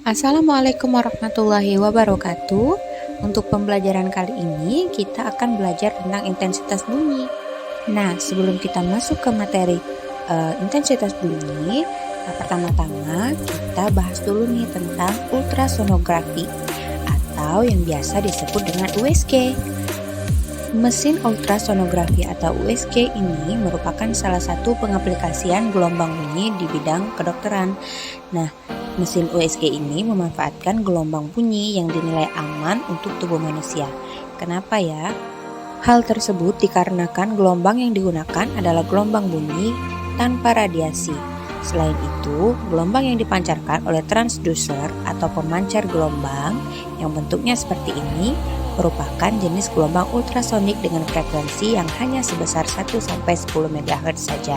Assalamualaikum warahmatullahi wabarakatuh. Untuk pembelajaran kali ini kita akan belajar tentang intensitas bunyi. Nah, sebelum kita masuk ke materi intensitas bunyi, pertama-tama kita bahas dulu nih tentang ultrasonografi atau yang biasa disebut dengan USG. Mesin ultrasonografi atau USG ini merupakan salah satu pengaplikasian gelombang bunyi di bidang kedokteran. Nah, mesin USG ini memanfaatkan gelombang bunyi yang dinilai aman untuk tubuh manusia. Kenapa ya? Hal tersebut dikarenakan gelombang yang digunakan adalah gelombang bunyi tanpa radiasi. Selain itu, gelombang yang dipancarkan oleh transducer atau pemancar gelombang yang bentuknya seperti ini merupakan jenis gelombang ultrasonik dengan frekuensi yang hanya sebesar 1-10 MHz saja.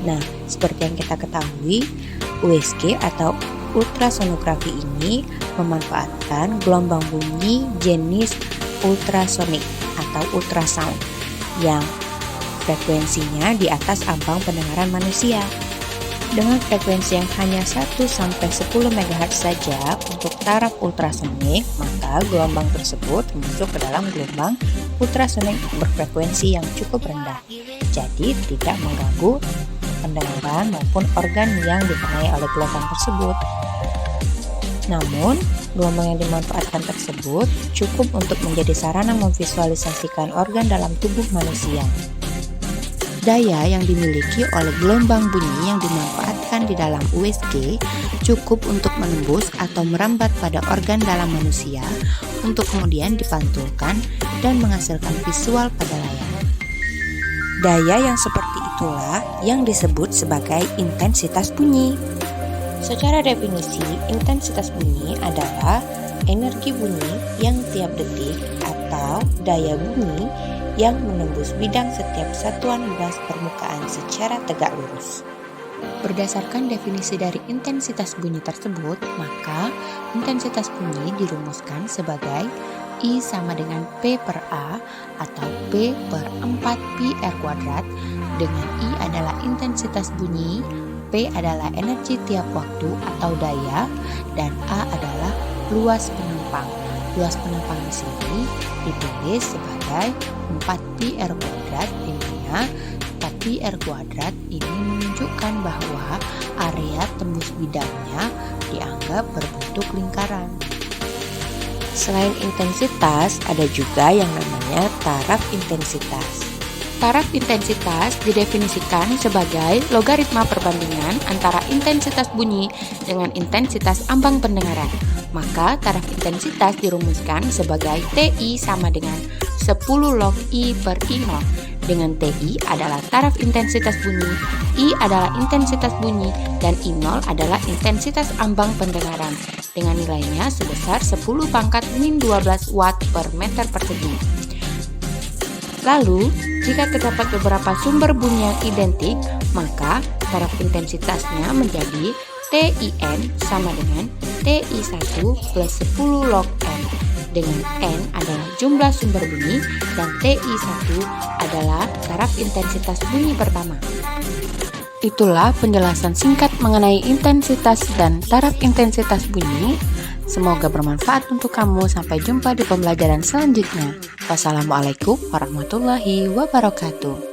Nah, seperti yang kita ketahui, USG atau ultrasonografi ini memanfaatkan gelombang bunyi jenis ultrasonik atau ultrasound yang frekuensinya di atas ambang pendengaran manusia. Dengan frekuensi yang hanya 1-10 MHz saja untuk taraf ultrasonik, maka gelombang tersebut masuk ke dalam gelombang ultrasonik berfrekuensi yang cukup rendah. Jadi tidak mengganggu pendengaran maupun organ yang dikenai oleh gelombang tersebut. Namun, gelombang yang dimanfaatkan tersebut cukup untuk menjadi sarana memvisualisasikan organ dalam tubuh manusia. Daya yang dimiliki oleh gelombang bunyi yang dimanfaatkan di dalam USG cukup untuk menembus atau merambat pada organ dalam manusia untuk kemudian dipantulkan dan menghasilkan visual pada layar. Daya yang seperti itulah yang disebut sebagai intensitas bunyi. Secara definisi, intensitas bunyi adalah energi bunyi yang tiap detik atau daya bunyi yang menembus bidang setiap satuan luas permukaan secara tegak lurus. Berdasarkan definisi dari intensitas bunyi tersebut, maka intensitas bunyi dirumuskan sebagai I sama dengan P per A atau P per 4πr², dengan I adalah intensitas bunyi, P adalah energi tiap waktu atau daya, dan A adalah luas penempang. Luas penempang di sini ditulis sebagai 4πr², di mana 4πr² ini menunjukkan bahwa area tembus bidangnya dianggap berbentuk lingkaran. Selain intensitas, ada juga yang namanya taraf intensitas. Taraf intensitas didefinisikan sebagai logaritma perbandingan antara intensitas bunyi dengan intensitas ambang pendengaran. Maka taraf intensitas dirumuskan sebagai TI sama dengan 10 log I per I0, dengan TI adalah taraf intensitas bunyi, I adalah intensitas bunyi, dan I0 adalah intensitas ambang pendengaran, dengan nilainya sebesar 10⁻⁻12 watt per meter persegi. Lalu, jika terdapat beberapa sumber bunyi yang identik, maka taraf intensitasnya menjadi TIN sama dengan TI1 plus 10 log N, dengan N adalah jumlah sumber bunyi dan TI1 adalah taraf intensitas bunyi pertama. Itulah penjelasan singkat mengenai intensitas dan taraf intensitas bunyi. Semoga bermanfaat untuk kamu. Sampai jumpa di pembelajaran selanjutnya. Wassalamualaikum warahmatullahi wabarakatuh.